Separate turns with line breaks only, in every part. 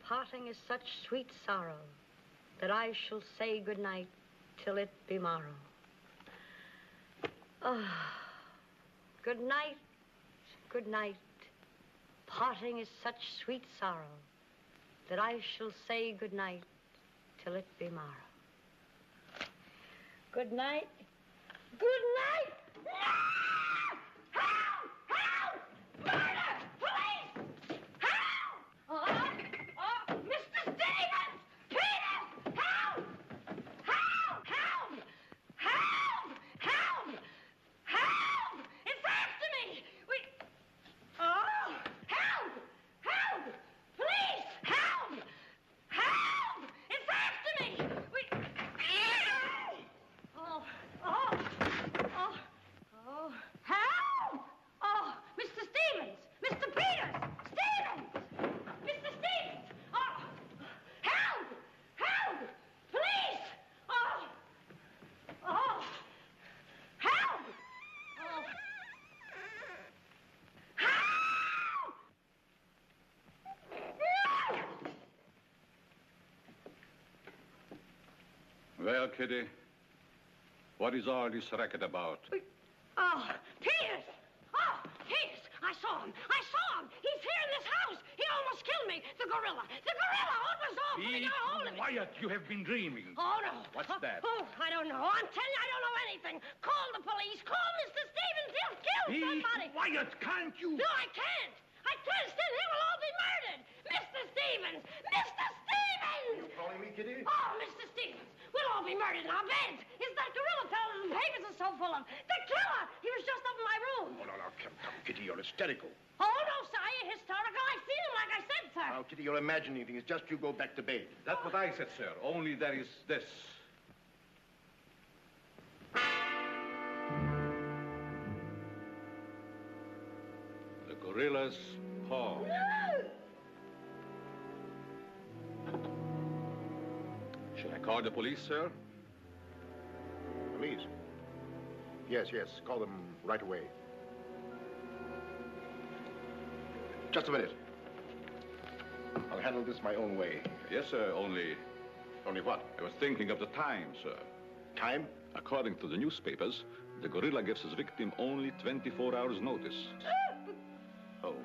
parting is such sweet sorrow that I shall say good night till it be morrow. Good night, good night. Parting is such sweet sorrow that I shall say good night till it be morrow. Good night. Good night. Help! Help! Murder! Police! Help! Oh, Mr. Stevens! Peter! Help! Help! Help! Help! Help! Help! It's after me! Help! Help! Police! Help! Help! It's after me! Help! Oh, Mr. Stevens! Mr. Peters! Stevens! Mr. Stevens! Oh, help! Help! Police! Oh! Help! Oh! Help!
Well, Kitty, what is all this racket about?
Oh, Peters! Oh, Peters! I saw him! I saw him! He's here in this house! He almost killed me! The gorilla! The gorilla! Oh, it was awful! He got hold of me!
Quiet! You have been dreaming.
Oh, no.
What's that?
Oh, I don't know. I'm telling you, I don't know anything. Call the police. Call Mr. Stevens. He'll kill somebody.
Be quiet, can't you?
No, I can't. I can't. Then he will all be murdered. Mr. Stevens! Mr. Stevens!
You calling me, Kitty?
Oh, Mr. Stevens! We'll all be murdered in our beds. It's that gorilla fellow the papers are so full of. The killer! He was just up in my room.
Oh, no, come, Kitty, you're hysterical.
Oh, no, sir, you're historical. I've seen him, like I said, sir.
Now, Kitty, you're imagining things. Just you go back to bed.
That's what I said, sir. Only there is this. The gorilla's paw. Should I call the police, sir?
Police? Yes. Call them right away. Just a minute. I'll handle this my own way.
Yes, sir, only...
Only what?
I was thinking of the time, sir.
Time?
According to the newspapers, the gorilla gives his victim only 24 hours' notice.
Oh,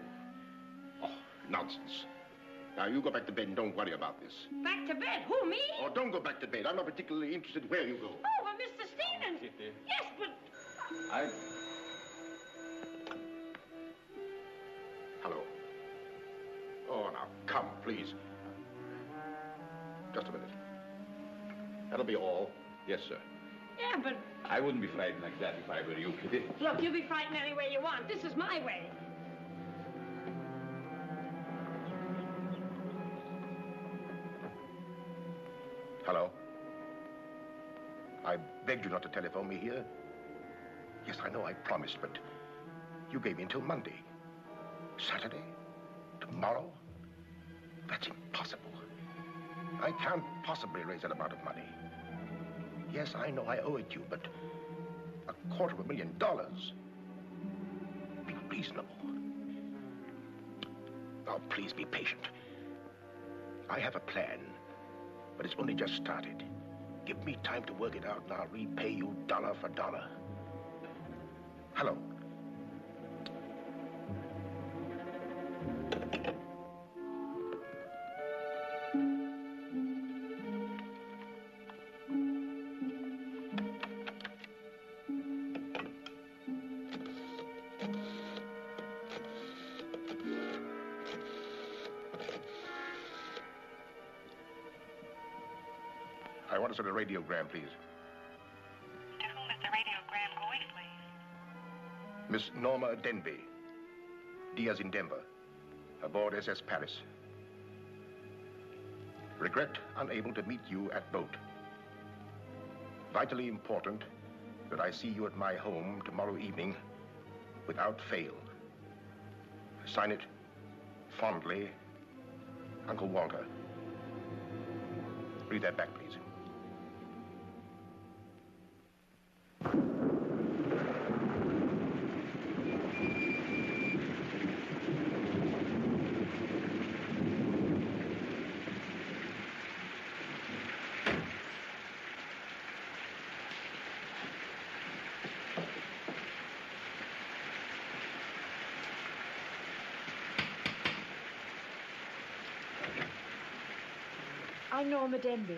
nonsense. Now, you go back to bed and don't worry about this.
Back to bed? Who, me?
Oh, don't go back to bed. I'm not particularly interested where you go.
Oh, well, Mr. Stevens.
Kitty.
Yes, but...
Hello. Oh, now, come, please. Just a minute. That'll be all.
Yes, sir.
Yeah, but...
I wouldn't be frightened like that if I were you, Kitty.
Look, you be frightened any way you want. This is my way.
Hello? I begged you not to telephone me here. Yes, I know I promised, but you gave me until Monday. Saturday? Tomorrow? That's impossible. I can't possibly raise that amount of money. Yes, I know I owe it you, but $250,000. Be reasonable. Now, please be patient. I have a plan, but it's only just started. Give me time to work it out, and I'll repay you dollar for dollar. Hello. I want to send a radiogram, please.
To whom is the radiogram going, please?
Miss Norma Denby, Diaz in Denver, aboard SS Paris. Regret unable to meet you at boat. Vitally important that I see you at my home tomorrow evening without fail. Sign it, fondly, Uncle Walter. Read that back, please.
I'm Norma Denby.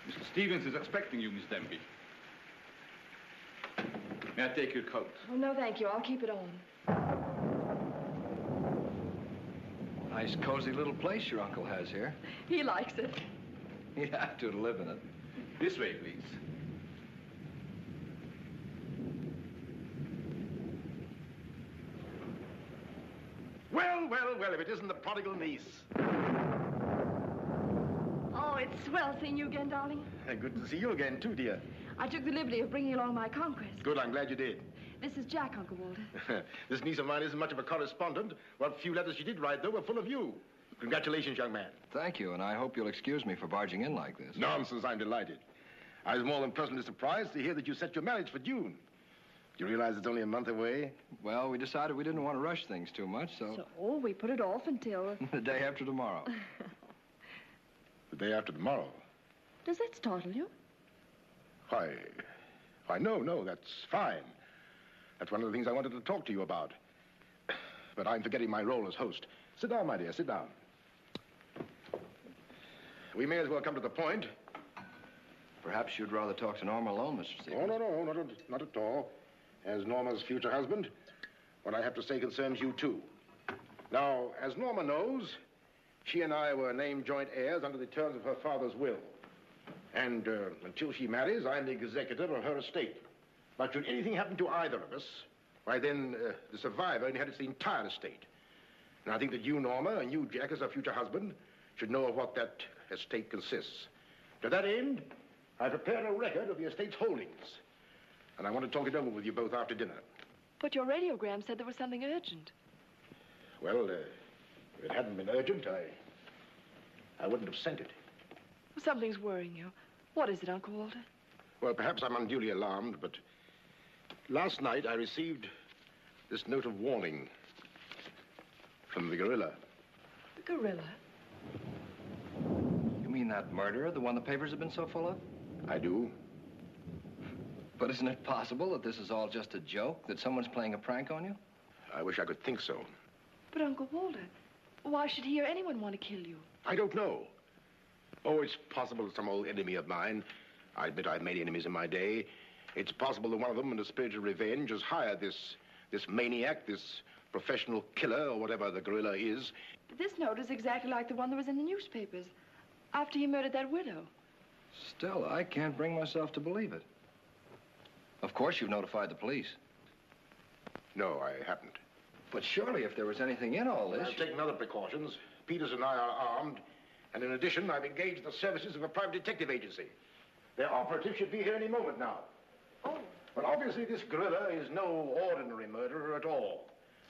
Mr. Stevens is expecting you, Miss Denby. May I take your coat?
Oh, no, thank you. I'll keep it on.
Nice, cozy little place your uncle has here.
He likes it.
He'd have to live in it.
This way, please.
Well, well, well, if it isn't the prodigal niece.
Oh, it's swell seeing you again, darling.
Good to see you again, too, dear.
I took the liberty of bringing along my conquest.
Good, I'm glad you did.
This is Jack, Uncle Walter.
This niece of mine isn't much of a correspondent. What few letters she did write, though, were full of you. Congratulations, young man.
Thank you, and I hope you'll excuse me for barging in like this.
Nonsense, I'm delighted. I was more than pleasantly surprised to hear that you set your marriage for June. Do you realize it's only a month away?
Well, we decided we didn't want to rush things too much, so
we put it off until...
the day after tomorrow.
The day after tomorrow?
Does that startle you?
Why, no, that's fine. That's one of the things I wanted to talk to you about. But I'm forgetting my role as host. Sit down, my dear, sit down. We may as well come to the point.
Perhaps you'd rather talk to Norma alone, Mr. Stevens.
Oh, no, not at all. As Norma's future husband, what I have to say concerns you, too. Now, as Norma knows, she and I were named joint heirs under the terms of her father's will. And until she marries, I'm the executor of her estate. But should anything happen to either of us, why then the survivor inherits the entire estate. And I think that you, Norma, and you, Jack, as her future husband, should know of what that estate consists. To that end, I prepared a record of the estate's holdings. And I want to talk it over with you both after dinner.
But your radiogram said there was something urgent.
Well, if it hadn't been urgent, I wouldn't have sent it.
Something's worrying you. What is it, Uncle Walter?
Well, perhaps I'm unduly alarmed, but last night I received this note of warning from the gorilla.
The gorilla?
You mean that murderer, the one the papers have been so full of?
I do.
But isn't it possible that this is all just a joke, that someone's playing a prank on you?
I wish I could think so.
But, Uncle Walter, why should he or anyone want to kill you?
I don't know. Oh, it's possible that some old enemy of mine, I admit I've made enemies in my day, it's possible that one of them, in a spirit of revenge, has hired this maniac, this professional killer, or whatever the gorilla is.
This note is exactly like the one that was in the newspapers after he murdered that widow.
Still, I can't bring myself to believe it. Of course, you've notified the police.
No, I haven't.
But surely, if there was anything in all this...
I've taken other precautions. Peters and I are armed. And in addition, I've engaged the services of a private detective agency. Their operative should be here any moment now.
Oh.
But obviously, this gorilla is no ordinary murderer at all.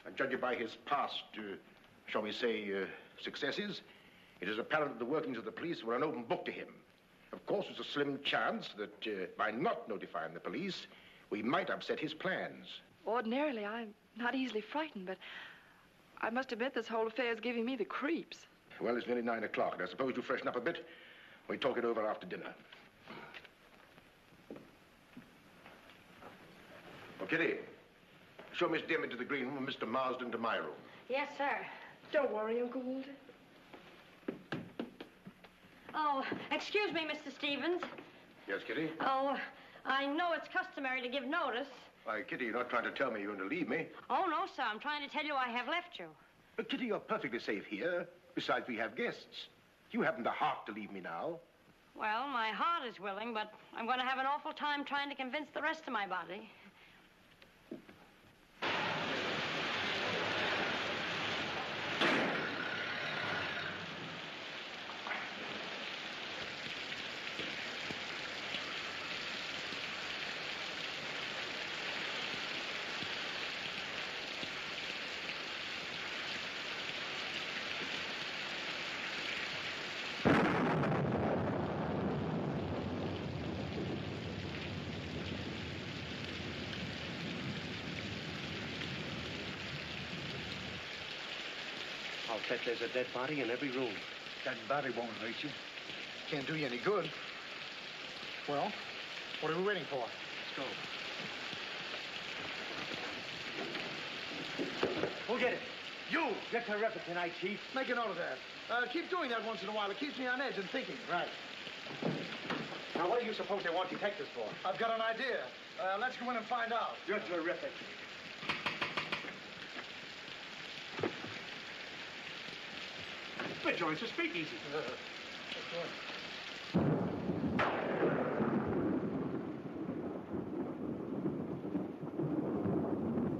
And judging by his past, shall we say, successes, it is apparent that the workings of the police were an open book to him. Of course, there's a slim chance that by not notifying the police, we might upset his plans.
Ordinarily, I'm not easily frightened, but I must admit this whole affair is giving me the creeps.
Well, it's nearly 9 o'clock, and I suppose you freshen up a bit. We talk it over after dinner. Well, Kitty, show Miss Denby to the green room and Mr. Marsden to my room.
Yes, sir.
Don't worry, Uncle Walter.
Oh, excuse me, Mr. Stevens.
Yes, Kitty?
Oh, I know it's customary to give notice.
Why, Kitty, you're not trying to tell me you're going to leave me.
Oh, no, sir. I'm trying to tell you I have left you.
But, Kitty, you're perfectly safe here. Besides, we have guests. You haven't the heart to leave me now.
Well, my heart is willing, but I'm going to have an awful time trying to convince the rest of my body.
I'll bet there's a dead body in every room.
That body won't hurt you. Can't do you any good. Well, what are we waiting for?
Let's go.
We'll get it. You!
You're terrific tonight, Chief.
Make a note of that. Keep doing that once in a while. It keeps me on edge and thinking.
Right. Now, what do you suppose they want detectives for?
I've got an idea. Let's go in and find out.
You're terrific. The joint's a speakeasy.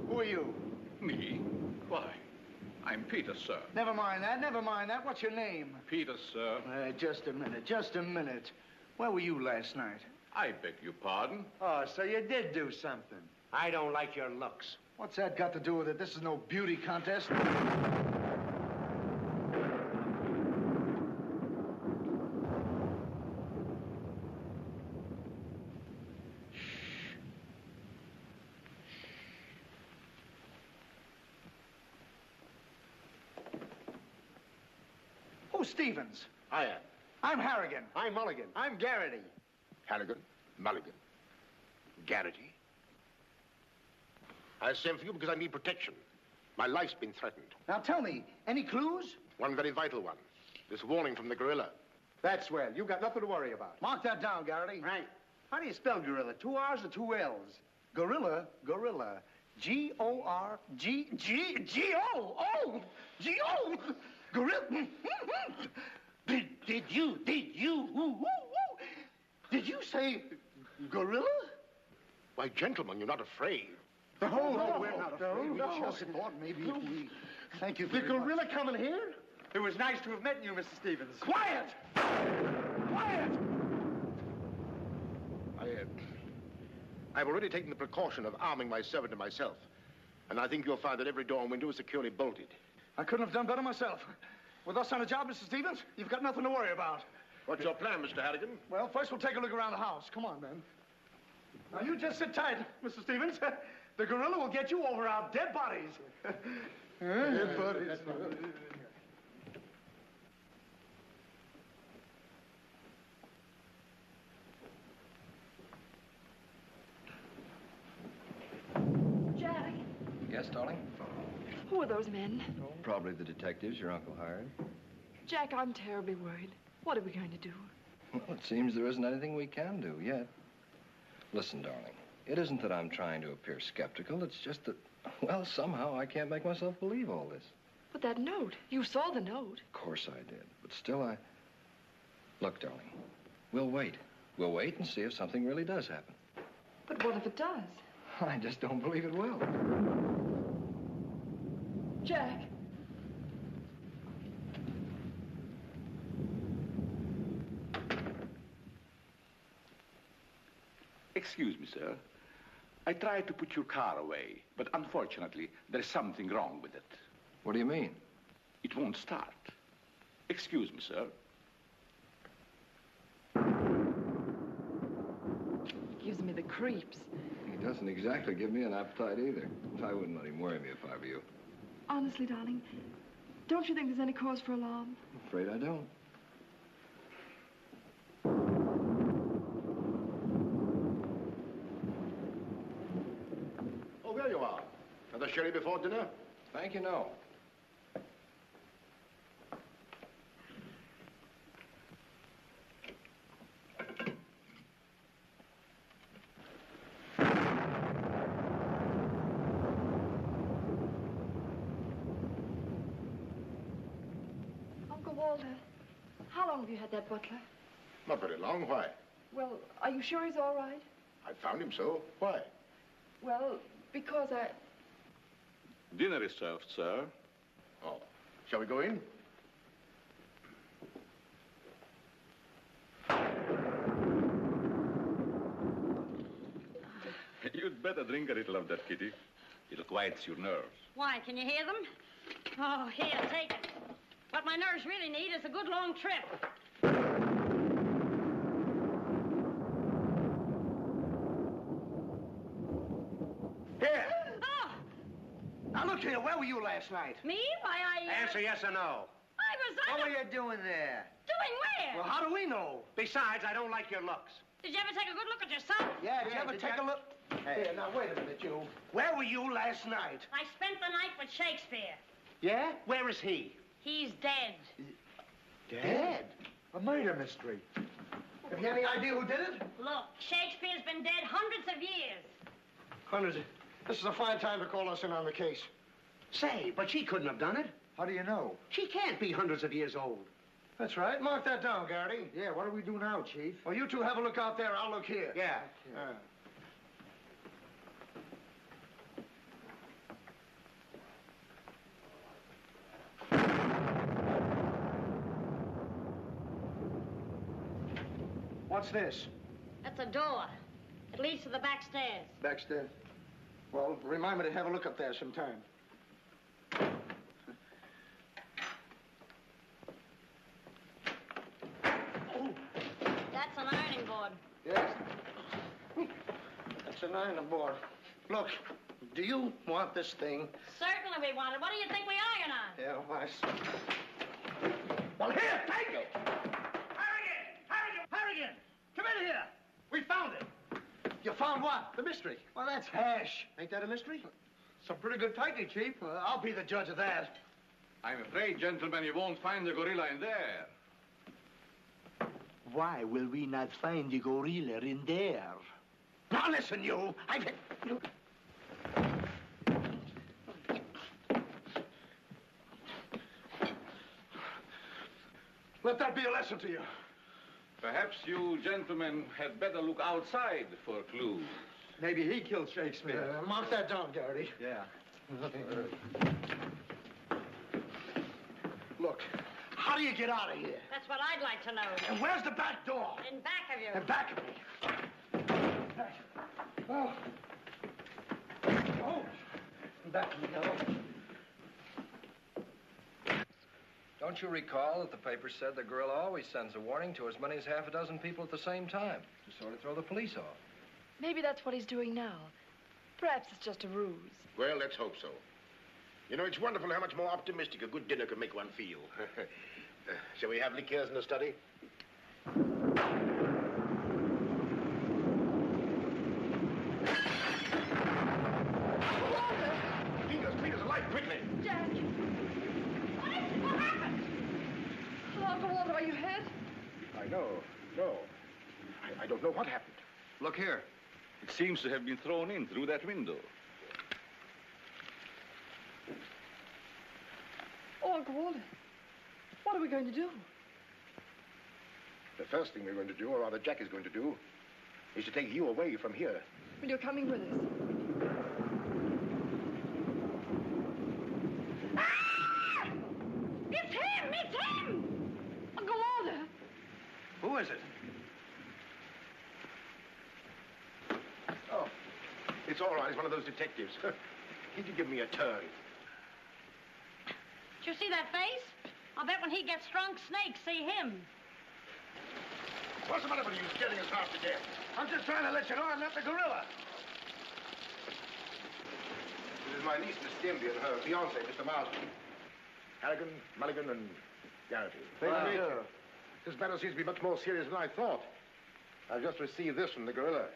Who are you?
Me? Why? I'm Peter, sir.
Never mind that. Never mind that. What's your name?
Peter, sir.
Just a minute. Just a minute. Where were you last night?
I beg your pardon.
Oh, so you did do something. I don't like your looks.
What's that got to do with it? This is no beauty contest. Who's Stevens?
I am.
I'm Harrigan.
I'm Mulligan. I'm Garrity.
Harrigan, Mulligan, Garrity. I sent for you because I need protection. My life's been threatened.
Now tell me, any clues?
One very vital one. This warning from the gorilla.
That's well. You've got nothing to worry about.
Mark that down, Garrity.
Right. How do you spell gorilla? 2 R's or 2 L's?
Gorilla, gorilla. G-O-R-G-G-O. G-O. Gorilla. Did you say gorilla?
Why, gentlemen, you're not afraid.
No, we're not afraid. We just thought maybe if we... Thank you
The
very much.
gorilla coming here? It was nice to have met you, Mr. Stevens.
Quiet! Quiet!
I've already taken the precaution of arming my servant and myself. And I think you'll find that every door and window is securely bolted.
I couldn't have done better myself. With us on the job, Mr. Stevens, you've got nothing to worry about.
What's your plan, Mr. Harrigan?
Well, first we'll take a look around the house. Come on, then. Now, you just sit tight, Mr. Stevens. The gorilla will get you over our dead bodies. Dead bodies.
Jack,
Yes, darling?
who are those men?
Probably the detectives your uncle hired.
Jack, I'm terribly worried. What are we going to do?
Well, it seems there isn't anything we can do yet. Listen, darling, it isn't that I'm trying to appear skeptical. It's just that, well, somehow I can't make myself believe all this.
But that note, you saw the note.
Of course I did, but still I... Look, darling, we'll wait. We'll wait and see if something really does happen.
But what if it does?
I just don't believe it will.
Jack.
Excuse me, sir. I tried to put your car away, but unfortunately, there's something wrong with it.
What do you mean?
It won't start. Excuse me, sir.
Gives me the creeps.
He doesn't exactly give me an appetite either. I wouldn't let him worry me if I were you.
Honestly, darling, don't you think there's any cause for alarm?
I'm afraid I don't.
Oh, there you are. Another sherry before dinner?
Thank you, no.
Uncle Walter, how long have you had that butler?
Not very long. Why?
Well, are you sure he's all right?
I found him so. Why?
Well, because
Dinner is served, sir.
Oh. Shall we go in?
You'd better drink a little of that, Kitty. It'll quiet your nerves.
Why, can you hear them? Oh, here, take it. What my nerves really need is a good long trip.
Here.
Oh,
Now, look here. Where were you last night?
me? Why,
Answer yes or no.
I
What
was
were you doing there?
doing where?
Well, how do we know?
Besides, I don't like your looks.
Did you ever take a good look at yourself?
Yeah, did you ever
did
take
you-
a look?
Hey.
Here, now, wait a minute, you. Where were you last night?
I spent the night with Shakespeare.
Yeah? Where is he?
He's dead.
Dead?
A murder mystery. Have you any idea who did it?
Look, Shakespeare's been dead hundreds of years.
Hundreds. This is a fine time to call us in on the case.
Say, but she couldn't have done it.
How do you know?
She can't be hundreds of years old.
That's right. Mark that down, Garrity.
Yeah, what do we do now, Chief?
Well, you two have a look out there. I'll look here.
Yeah.
What's this?
That's a door. It leads to the back stairs.
Backstairs. Well, remind me to have a look up there sometime.
That's an ironing board.
Yes. That's an ironing board. Look, do you want this thing?
Certainly we want it. What do you think we iron on?
Yeah, why? Well, here, take it! Harrigan! Come in here! We found it. You found what?
The mystery.
Well, that's hash.
Ain't that a mystery?
Some pretty good tightening, Chief. I'll be the judge of that.
I'm afraid, gentlemen, you won't find the gorilla in there.
Why will we not find the gorilla in there?
Now, listen, you. Let that be a lesson to you.
Perhaps you gentlemen had better look outside for clues.
Maybe he killed Shakespeare.
Mark that down, Garrity.
Yeah.
Look, how do you get out of here?
That's what I'd like to know.
And where's the back door?
In back of you.
In back of me. Oh. Oh. In back of me, now.
Don't you recall that the paper said the gorilla always sends a warning to as many as half a dozen people at the same time to sort of throw the police off?
Maybe that's what he's doing now. Perhaps it's just a ruse.
Well, let's hope so. You know, it's wonderful how much more optimistic a good dinner can make one feel. Shall we have liqueurs in the study? Peters, light, quickly!
Jack! What happened? Oh, Uncle Walter, are you hurt?
I know. No. I don't know what happened.
Look here. It seems to have been thrown in through that window.
Oh, Uncle Walter, what are we going to do?
The first thing we're going to do, or rather Jack is going to do, is to take you away from here.
Well, you're coming with us. Ah! It's him! It's him! Uncle Walter!
Who is it?
Oh, it's all right. It's one of those detectives. He could give me a turn.
Did you see that face? I'll bet when he gets drunk, snakes see him.
What's the matter with you scaring us half to death?
I'm just trying to let you know I'm not the gorilla.
This is my niece, Miss Stimby, and her fiancé, Mr. Marsden. Harrigan, Mulligan, and Garrity. This matter seems to be much more serious than I thought. I've just received this from the gorilla.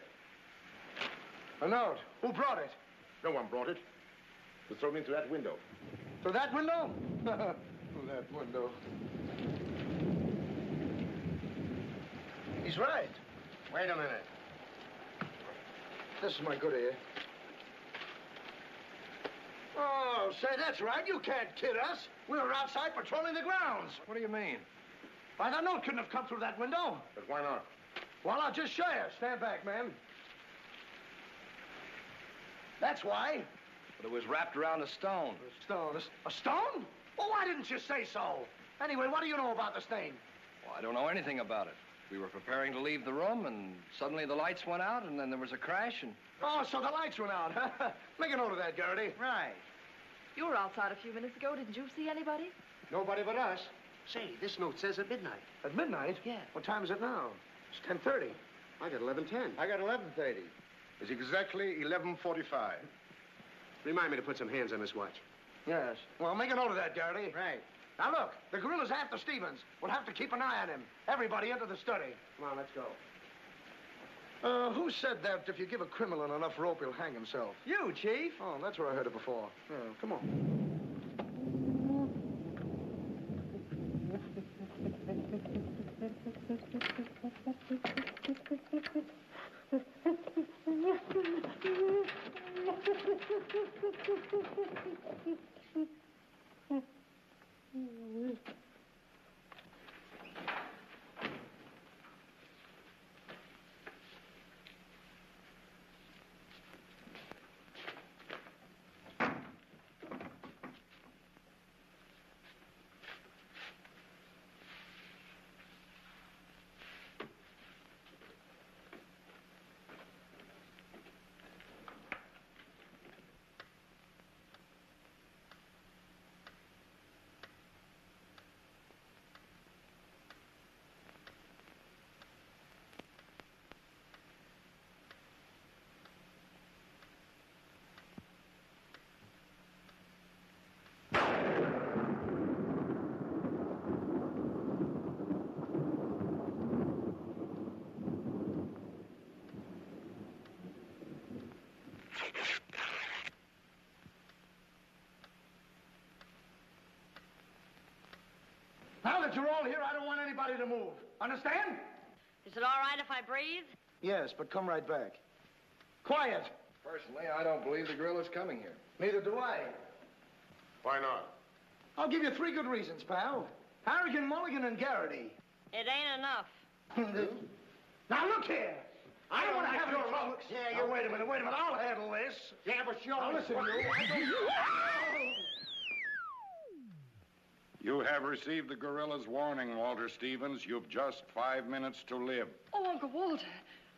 A note. Who brought it?
No one brought it. It was thrown in through that window.
Through that window? Through that window. He's right.
Wait a minute.
This is my good ear. Oh, say, that's right. You can't kid us. We were outside patrolling the grounds.
What do you mean?
Why, that note couldn't have come through that window.
But why not?
Well, I'll just show you. Stand back, man. That's why.
But it was wrapped around a stone.
A stone? A stone? Well, why didn't you say so? Anyway, what do you know about this thing?
Well, I don't know anything about it. We were preparing to leave the room, and suddenly the lights went out, and then there was a crash, and...
Oh, so the lights went out, huh? Make a note of that, Garrity.
Right.
You were outside a few minutes ago. Didn't you see anybody?
Nobody but us.
Say, this note says at midnight.
At midnight?
Yeah.
What time is it now? It's 10:30.
I got 11:10.
I got 11:30.
It's exactly 11:45.
Remind me to put some hands on this watch.
Yes. Well, make a note of that, Garrity.
Right.
Now, look, the gorilla's after Stevens. We'll have to keep an eye on him. Everybody into the study.
Come on, let's go.
Who said that if you give a criminal enough rope, he'll hang himself?
You, Chief.
Oh, that's where I heard it before. Yeah, come on. all here, I don't want anybody to move. Understand?
Is it all right if I breathe?
Yes, but come right back. Quiet.
Personally, I don't believe the gorilla's coming here.
Neither do I.
Why not?
I'll give you 3 good reasons, pal. Harrigan, Mulligan, and Garrity.
It ain't enough.
Now, look here. I don't want to have any trouble. Yeah, wait a minute. I'll handle this.
Yeah, but sure.
Now, listen,
You have received the gorilla's warning, Walter Stevens. You've just 5 minutes to live.
Oh, Uncle Walter.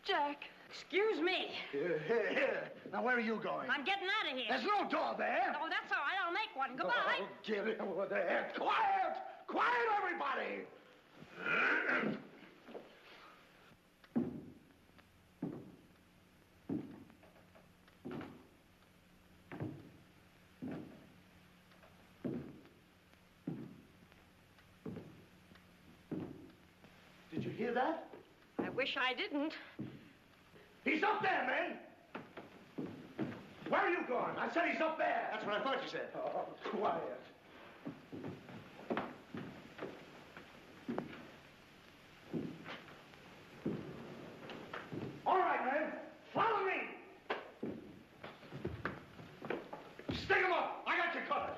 Jack.
Excuse me.
Here. Now, where are you going?
I'm getting out of here.
There's no door there.
Oh, that's all right. I'll make one. Goodbye.
Oh, get in over there. Quiet! Quiet, everybody! Did you hear that?
I wish I didn't.
He's up there, man! Where are you going? I said he's up there. That's what I thought you said. Oh, quiet. All right, man. Follow me. Stick him up. I got you covered.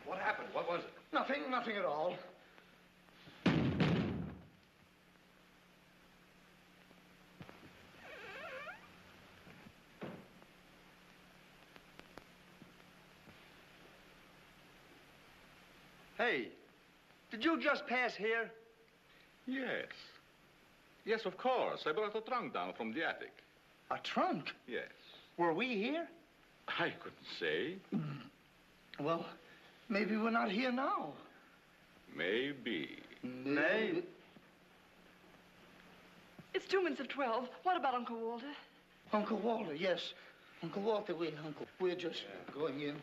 What happened? What was it?
Nothing at all.
Hey, did you just pass here?
Yes. Yes, of course. I brought a trunk down from the attic.
A trunk?
Yes.
Were we here?
I couldn't say.
Well, maybe we're not here now.
Maybe.
Maybe.
It's 2 minutes of 12. What about Uncle Walter?
Uncle Walter, yes. Uncle Walter, we're just going in.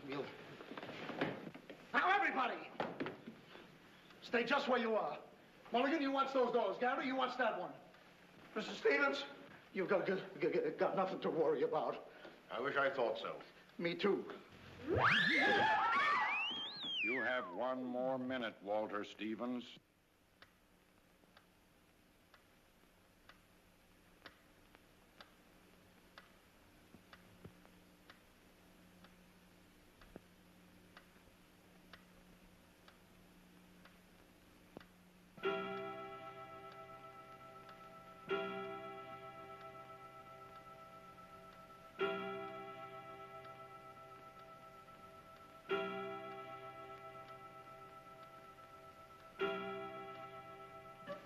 Now, everybody! Stay just where you are. Mulligan, you watch those doors. Gary, you watch that one. Mr. Stevens, you've got nothing to worry about.
I wish I thought so.
Me too.
You have 1 more minute, Walter Stevens.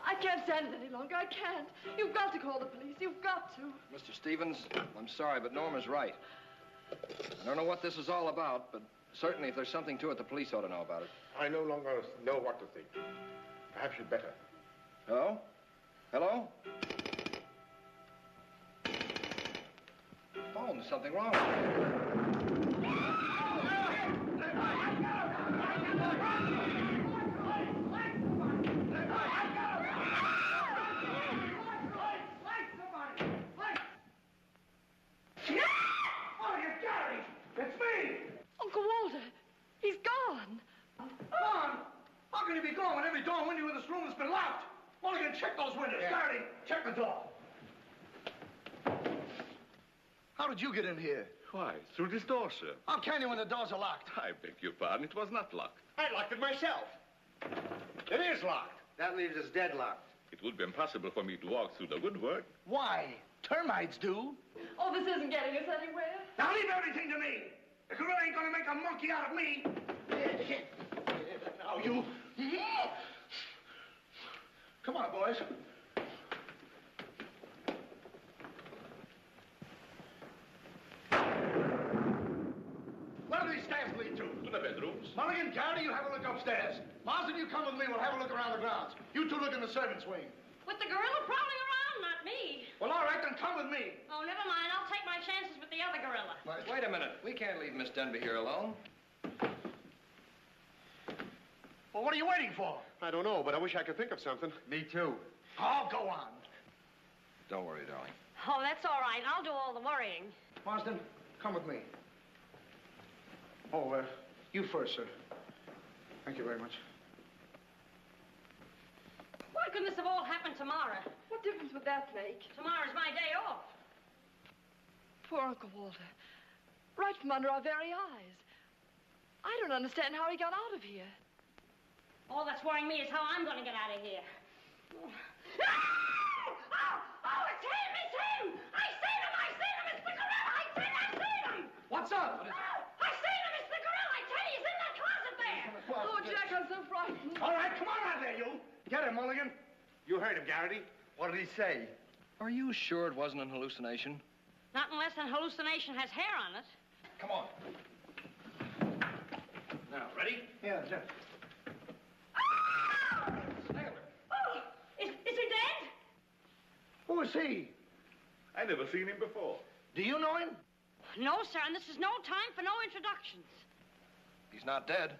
I can't stand it any longer. I can't. You've got to call the police. You've got to.
Mr. Stevens, I'm sorry, but Norma's right. I don't know what this is all about, but certainly if there's something to it, the police ought to know about it.
I no longer know what to think. Perhaps you'd better.
Hello? Hello? Phone, there's something wrong with it.
It's me!
Uncle Walter, he's gone.
Gone? How can he be gone when every door and window in this room has been locked? Mulligan, check those windows. Garrity, check the door. How did you get in here?
Why, through this door, sir.
How can you when the doors are locked?
I beg your pardon. It was not locked.
I locked it myself.
It is locked.
That leaves us deadlocked.
It would be impossible for me to walk through the woodwork.
Why? Termites do.
Oh, this isn't getting us anywhere.
Now leave everything to me. The gorilla ain't gonna make a monkey out of me. Now you. Come on, boys. Where do these stairs lead to?
To the bedrooms.
Mulligan, Garrity, you have a look upstairs. Marsden, you come with me. We'll have a look around the grounds. You two look in the servants' wing.
With the gorilla prowling around, not me.
Well, all right, then come with me.
Oh, never mind. I'll take my chances with the other gorilla.
Wait a minute. We can't leave Miss Denby here alone.
Well, what are you waiting for?
I don't know, but I wish I could think of something.
Me too.
Oh, go on.
Don't worry, darling.
Oh, that's all right. I'll do all the worrying.
Marsden, come with me. Oh, you first, sir. Thank you very much.
Why couldn't this have all happened tomorrow?
What difference would that make?
Tomorrow's my day off.
Poor Uncle Walter. Right from under our very eyes. I don't understand how he got out of here.
All that's worrying me is how I'm going to get out of here. Oh, it's him! It's him! I seen him! I seen him! It's the gorilla! I seen him!
What's up?
I seen him! It's the gorilla! I tell you, he's in that closet there!
Oh, Jack, I'm so frightened.
All right, come on out there, you. Get him, Mulligan.
You heard him, Garrity.
What did he say?
Are you sure it wasn't an hallucination?
Not unless an hallucination has hair on it.
Come on. Now, ready?
Yeah, Jack.
Oh, is he dead?
Who is he?
I never seen him before.
Do you know him?
No, sir, and this is no time for no introductions.
He's not dead.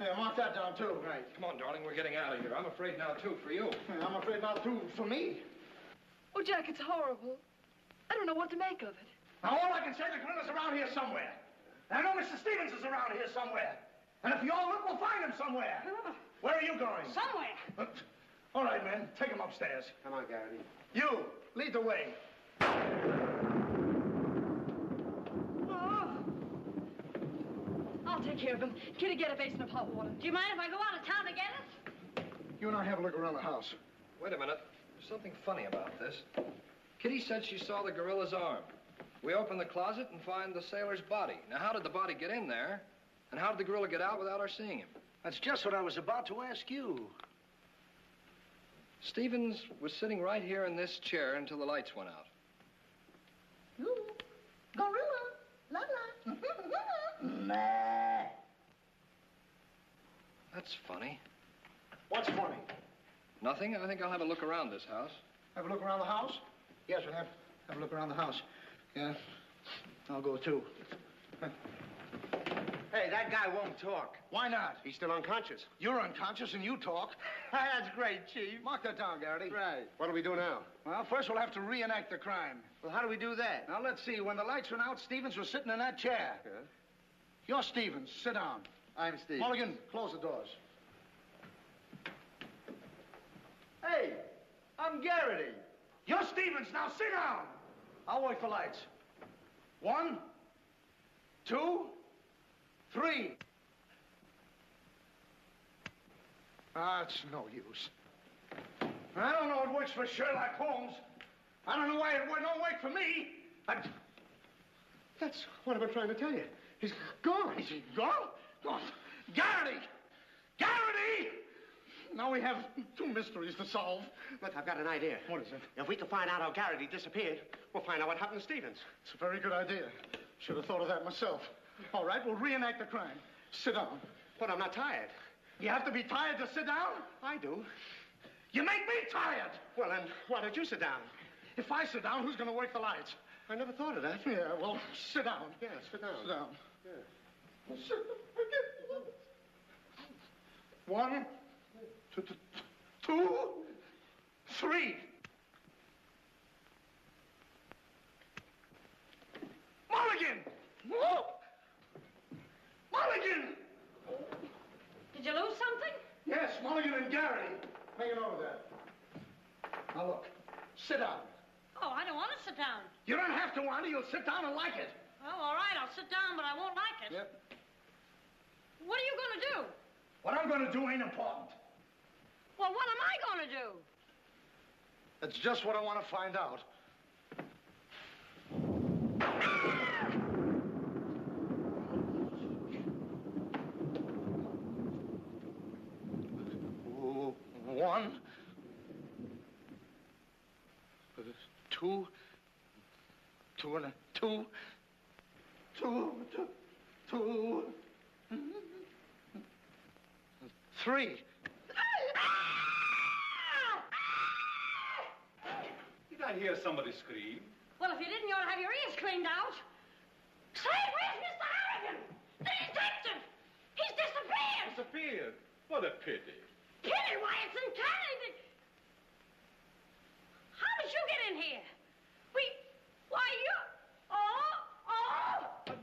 Yeah, mark that down, too.
Right. Come on, darling, we're getting out of here. I'm afraid now, too, for you.
Yeah, I'm afraid not, too, for me.
Oh, Jack, it's horrible. I don't know what to make of it.
Now, all I can say, the gorilla's around here somewhere. And I know Mr. Stevens is around here somewhere. And if you all look, we'll find him somewhere. Where are you going?
Somewhere.
All right, men, take him upstairs.
Come on, Garrity.
You, lead the way.
I'll take care of him. Kitty, get a basin of hot water.
Do you mind if I go out of town to get it?
You and I have a look around the house.
Wait a minute. There's something funny about this. Kitty said she saw the gorilla's arm. We open the closet and find the sailor's body. Now, how did the body get in there? And how did the gorilla get out without our seeing him?
That's just what I was about to ask you.
Stevens was sitting right here in this chair until the lights went out.
You, gorilla, la la. Nah.
That's funny.
What's funny?
Nothing. I think I'll have a look around this house.
Have a look around the house? Yes, we'll have a look around the house. Yeah, I'll go too.
Hey, that guy won't talk.
Why not?
He's still unconscious.
You're unconscious and you talk.
That's great, Chief.
Mark that down, Garrity.
Right. What do we do now?
Well, first we'll have to reenact the crime.
Well, how do we do that?
Now, let's see. When the lights went out, Stevens was sitting in that chair.
Yeah.
You're Stevens. Sit down.
I'm Steve.
Mulligan, close the doors.
Hey, I'm Garrity.
You're Stevens. Now sit down. I'll wait for lights. 1, 2, 3. It's no use. I don't know it works for Sherlock Holmes. I don't know why it don't work for me.
That's what I've been trying to tell you. He's gone.
Is he gone? Gone. Garrity! Garrity! Now we have 2 mysteries to solve.
Look, I've got an idea.
What is it?
If we can find out how Garrity disappeared, we'll find out what happened to Stevens.
It's a very good idea. Should have thought of that myself. All right, we'll reenact the crime. Sit down.
But I'm not tired.
You have to be tired to sit down?
I do.
You make me tired.
Well, then, why don't you sit down?
If I sit down, who's going to work the lights?
I never thought of that.
Yeah, well, sit down.
Yeah, sit down.
Sit down.
Yeah.
Sit down. 1, 2, 3. Mulligan! Whoa! Mulligan!
Did you lose something?
Yes, Mulligan and Garrity. Make a note of that. Now look, sit down.
Oh, I don't want to sit down.
You don't have to want it. You'll sit down and like it.
Oh, all right, I'll sit down, but I won't like it.
Yep.
What are you going to do?
What I'm going to do ain't important.
Well, what am I going to do?
That's just what I want to find out. One, 2, 2 and a 2, 2, 2, 2. 3.
Did I hear somebody scream?
Well, if you didn't, you ought to have your ears cleaned out. Say, where's Mr. Harrigan? The detective! He's disappeared!
Disappeared? What a pity.
Pity? Why, it's uncanny. How did you get in here? Why, you... Oh!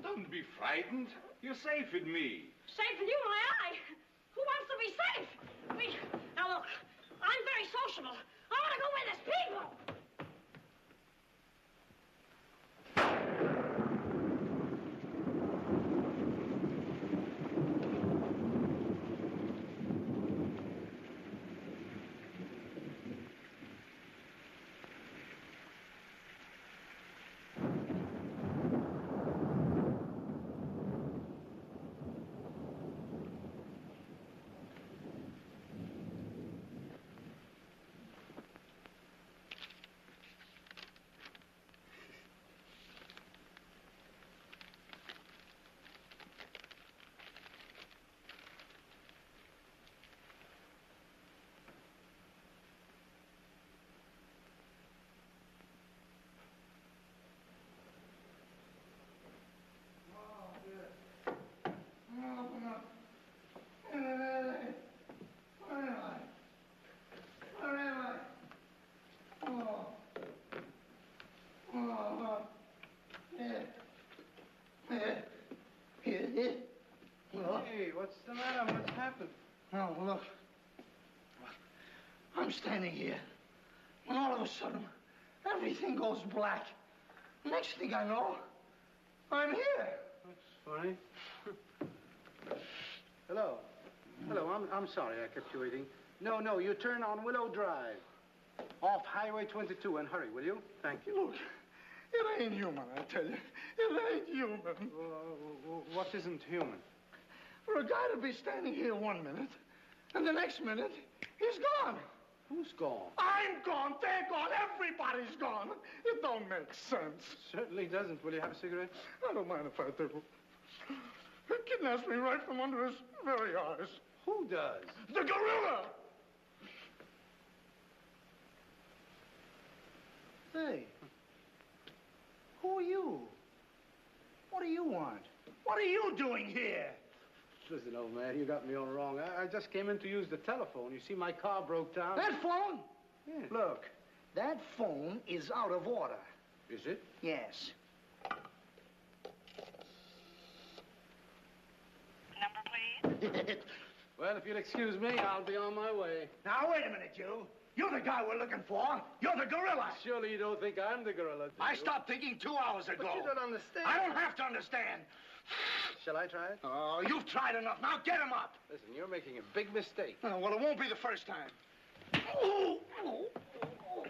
Don't be frightened. You're safe with me.
Safe with you, my eye. Who wants to be safe? Now, look, I'm very sociable. I want to go where there's people.
Hey, what's the matter? What's happened? Oh, look. I'm standing here, and all of a sudden, everything goes black. Next thing I know, I'm here.
That's funny. Hello. Hello, I'm sorry I kept you waiting. No, you turn on Willow Drive. Off Highway 22, and hurry, will you? Thank you.
Look, it ain't human, I tell you. It ain't human.
What isn't human?
For a guy to be standing here 1 minute, and the next minute, he's gone.
Who's gone?
I'm gone. They're gone. Everybody's gone. It don't make sense.
Certainly doesn't. Will you have a cigarette?
I don't mind if I do. He kidnaps me right from under his very eyes.
Who does?
The gorilla!
Hey, who are you? What do you want?
What are you doing here?
Listen, old man, you got me all wrong. I just came in to use the telephone. You see, my car broke down.
That phone?
Yeah.
Look, that phone is out of order.
Is it?
Yes.
Number, please?
Well, if you'll excuse me, I'll be on my way.
Now, wait a minute, you. You're the guy we're looking for. You're the gorilla.
Surely you don't think I'm the gorilla, do
I
you?
stopped thinking 2 hours ago.
But you don't understand.
I don't have to understand.
Shall I try it?
Oh, you've tried enough. Now get him up.
Listen, you're making a big mistake.
Oh, well, it won't be the first time. Oh, oh, oh.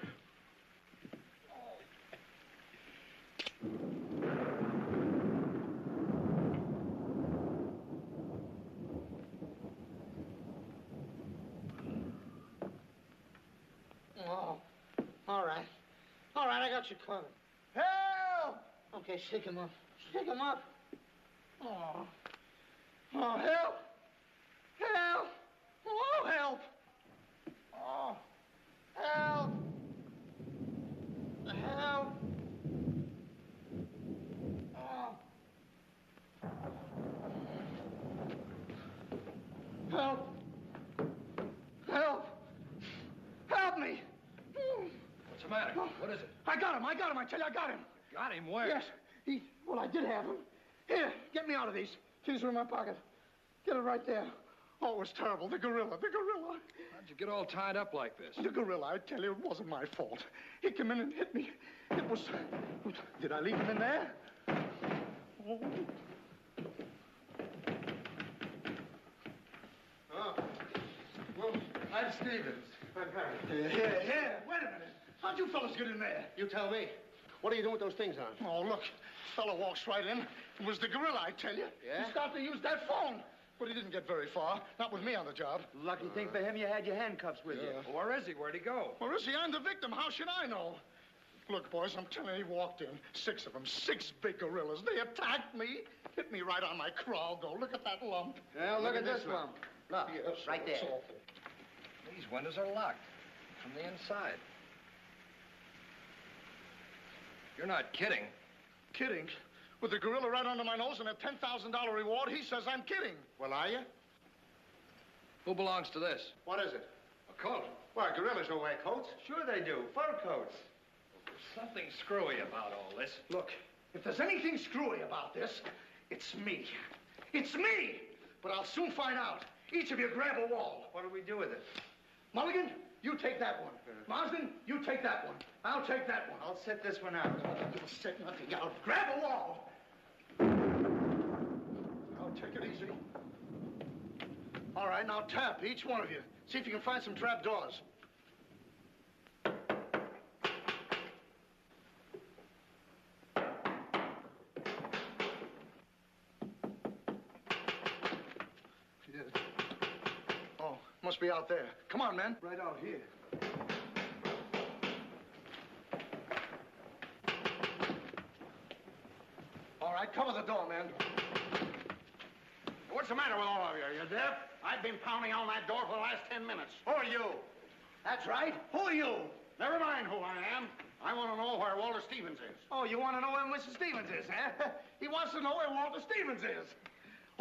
Oh, all right. All right, I got you covered. Help! Okay, shake him up. Shake him up. Oh. Oh, help! Help! Oh, help! Oh, help! Help! Oh. Help! Help! Help me!
What's the matter? What is it?
I got him, I tell you, I got him.
Got him where?
Yes, well, I did have him. Here, get me out of these. Keys are in my pocket. Get it right there. Oh, it was terrible. The gorilla.
How'd you get all tied up like this?
The gorilla, I tell you, it wasn't my fault. He came in and hit me. It was... Did I leave him in there? Oh.
Oh. Well, I'm Stevens. I'm Harry.
Here, wait a minute. How'd you fellas get in there?
You tell me. What are you doing with those things on?
Oh, look. Fellow walks right in. It was the gorilla, I tell you.
Yeah?
He started to use that phone. But he didn't get very far. Not with me on the job.
Lucky thing for him, you had your handcuffs with you.
Well, where is he? Where'd he go?
Where is he? I'm the victim. How should I know? Look, boys, I'm telling you, he walked in. 6 of them. 6 big gorillas. They attacked me. Hit me right on my crawl, though. Look at that lump.
Well, look at this lump.
Look,
Yes,
right there.
it's awful.
These windows are locked from the inside. You're not kidding.
Kidding? With the gorilla right under my nose and a $10,000 reward, he says I'm kidding. Well, are you?
Who belongs to this?
What is it?
A coat.
Why, gorillas don't wear coats.
Sure they do. Fur coats.
There's something screwy about all this.
Look, if there's anything screwy about this, it's me. It's me! But I'll soon find out. Each of you grab a wall.
What do we do with it?
Mulligan, you take that one. Marsden, you take that one. I'll take that one.
I'll set this one out.
You'll set nothing out. Grab a wall. I'll take it easy. All right, now tap, each one of you. See if you can find some trap doors. Oh, must be out there. Come on, man. Right out here. All right, cover the door, man.
What's the matter with all of you? Are you deaf? I've been pounding on that door for the last 10 minutes. Who are you?
That's right. Who are you?
Never mind who I am. I want to know where Walter Stevens is.
Oh, you want to know where Mr. Stevens is, huh? He wants to know where Walter Stevens is.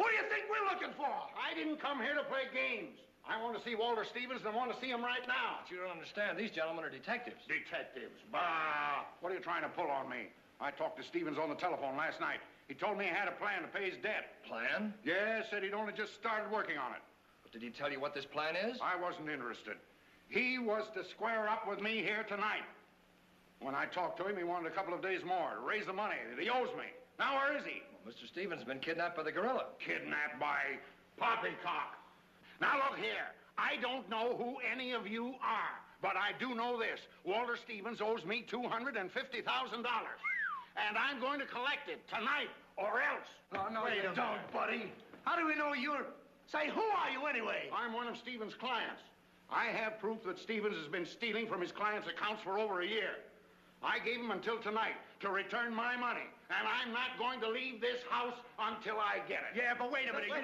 Who do you think we're looking for?
I didn't come here to play games. I want to see Walter Stevens and I want to see him right now.
But you don't understand. These gentlemen are detectives.
Detectives? Bah! What are you trying to pull on me? I talked to Stevens on the telephone last night. He told me he had a plan to pay his debt.
Plan?
Yeah, said he'd only just started working on it.
But did he tell you what this plan is?
I wasn't interested. He was to square up with me here tonight. When I talked to him, he wanted a couple of days more to raise the money that he owes me. Now, where is he?
Well, Mr. Stevens has been kidnapped by the gorilla.
Kidnapped by Poppycock. Now, look here. I don't know who any of you are, but I do know this. Walter Stevens owes me $250,000. And I'm going to collect it tonight, or else.
Oh, no, you don't, buddy. How do we know you're... Say, who are you anyway?
I'm one of Stevens' clients. I have proof that Stevens has been stealing from his clients' accounts for over a year. I gave him until tonight to return my money, and I'm not going to leave this house until I get it.
Yeah, but wait a minute.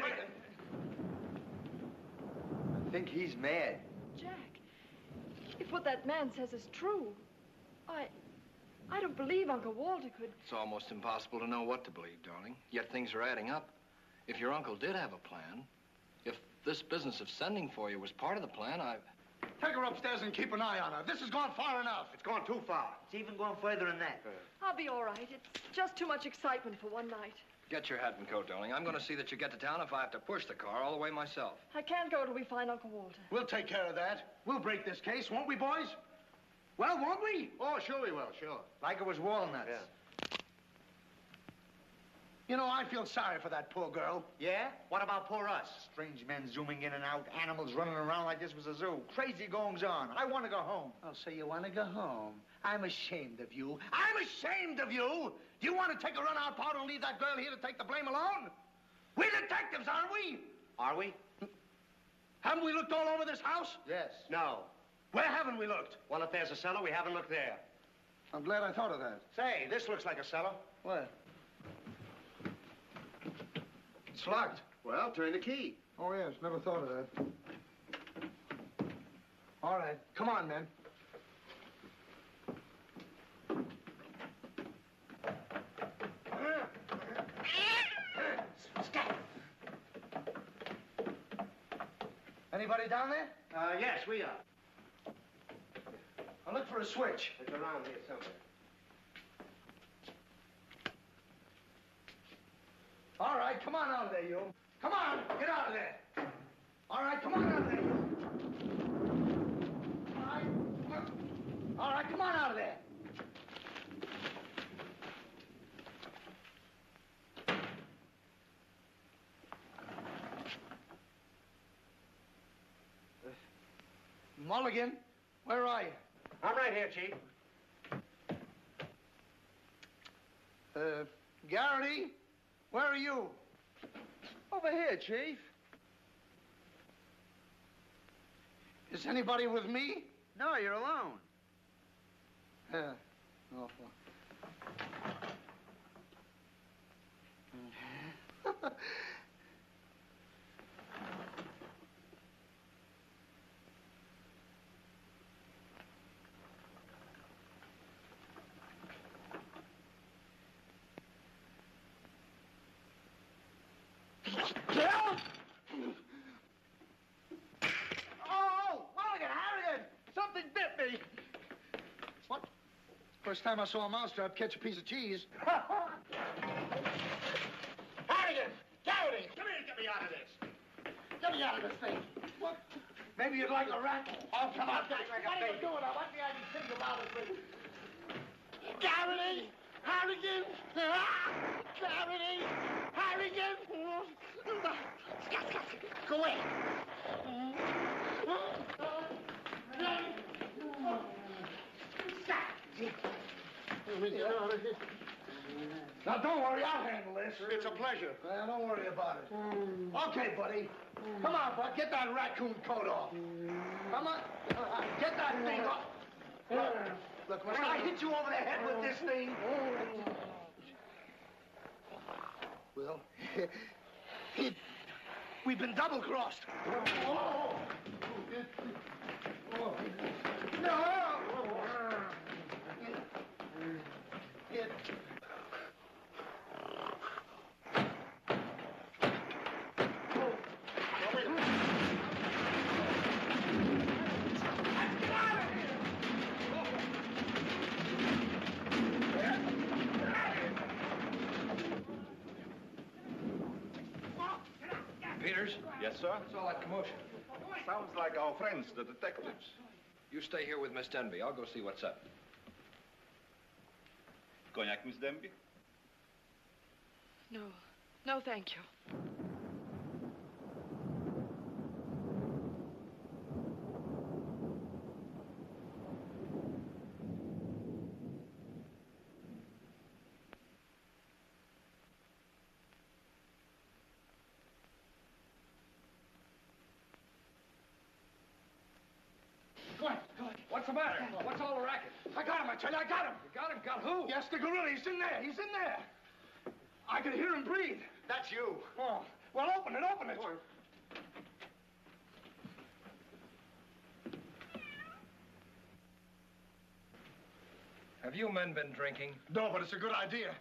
I think he's mad.
Jack, if what that man says is true, I don't believe Uncle Walter could...
It's almost impossible to know what to believe, darling. Yet things are adding up. If your uncle did have a plan, if this business of sending for you was part of the plan,
Take her upstairs and keep an eye on her. This has gone far enough.
It's gone too far. It's even gone further than that.
I'll be all right. It's just too much excitement for one night.
Get your hat and coat, darling. I'm going to see that you get to town if I have to push the car all the way myself.
I can't go till we find Uncle Walter.
We'll take care of that. We'll break this case, won't we, boys? Well, won't we?
Oh, sure we will, sure.
Like it was walnuts.
Yeah.
You know, I feel sorry for that poor girl.
Yeah? What about poor us? Strange men zooming in and out, animals running around like this was a zoo. Crazy goings on. I want to go home.
Oh, so you want to go home? I'm ashamed of you. I'm ashamed of you! Do you want to take a run-out powder and leave that girl here to take the blame alone? We're detectives, aren't we?
Are we?
Haven't we looked all over this house?
Yes. No.
Where haven't we looked?
Well, if there's a cellar, we haven't looked there.
I'm glad I thought of that.
Say, this looks like a cellar.
What? It's locked.
Well, turn the key.
Oh, yes. Never thought of that. All right. Come on, men. Anybody down there?
Yes, we are.
I'll look for a switch.
It's around here somewhere.
All right, come on out of there, you. Come on, get out of there. All right, come on out of there, you. All right, come on out of there. Mulligan, where are you?
I'm right here, Chief.
Garrity, where are you?
Over here, Chief.
Is anybody with me?
No, you're alone.
Yeah. Oh. First time I saw a mousetrap catch a piece of cheese.
Harrigan! Garrity! Come here and get me out of this. Get me out of this thing. What? Maybe you'd like a rat. Oh, come on. What are you doing? What do you think about it, please? Garrity! Harrigan! Garrity! Harrigan! Go away. Now, don't worry, I'll handle this.
It's a pleasure.
Well, don't worry about it. Okay, buddy. Come on, bud. Get that raccoon coat off. Come on. Get that thing off. Look, when I hit you over the head with this thing... Well, we've been double-crossed. No!
Peters?
Yes, sir?
What's all that commotion?
Sounds like our friends, the detectives.
You stay here with Miss Denby. I'll go see what's up.
Cognac, Miss Denby?
No. No, thank you.
What's the matter? What's all the racket?
I got him, I tell you, I got him.
You got him? Got who?
Yes, the gorilla. He's in there. He's in there. I can hear him breathe.
That's you.
Oh, well, open it, open it.
Have you men been drinking?
No, but it's a good idea.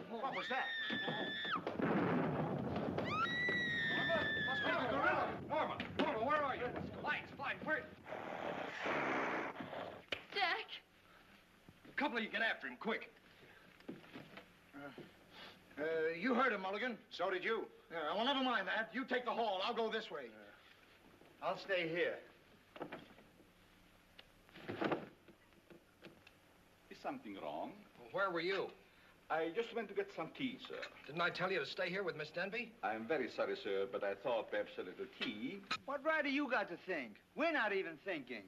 What was that?
Must be the gorilla. Norman, where are you? Lights, where?
Jack!
A couple of you get after him, quick.
You heard him, Mulligan.
So did you.
Yeah, well, never mind that. You take the hall. I'll go this way.
I'll stay here.
Is something wrong?
Well, where were you?
I just went to get some tea, sir.
Didn't I tell you to stay here with Miss Denby?
I'm very sorry, sir, but I thought perhaps a little tea.
What right do you got to think? We're not even thinking.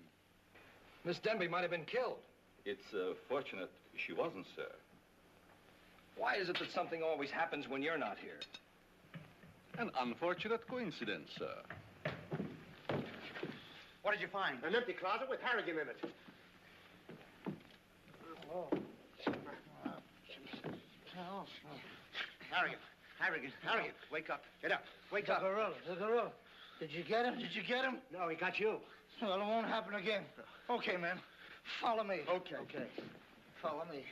Miss Denby might have been killed.
It's fortunate she wasn't, sir.
Why is it that something always happens when you're not here?
An unfortunate coincidence, sir.
What did you find?
An empty closet with Harrigan in it.
Harrigan, wake up. Get up. Wake up.
The gorilla. Did you get him? Did you get him?
No, he got you.
Well, it won't happen again. Okay, man. Follow me.
Okay.
Follow me.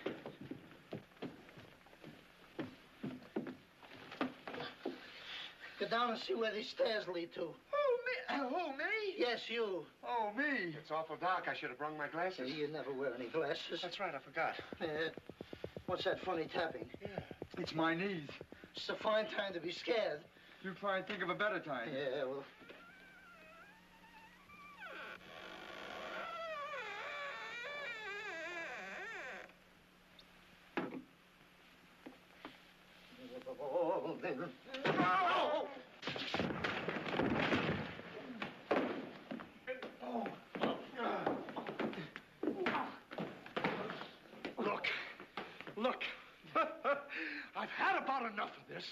Get down and see where these stairs lead to.
Who, me?
Yes, you.
Oh, me. It's awful dark. I should have brung my glasses.
You never wear any glasses.
That's right, I forgot.
What's that funny tapping?
Yeah.
It's my knees.
It's a fine time to be scared.
You try and think of a better time.
Yeah, well...
Look. I've had about enough of this.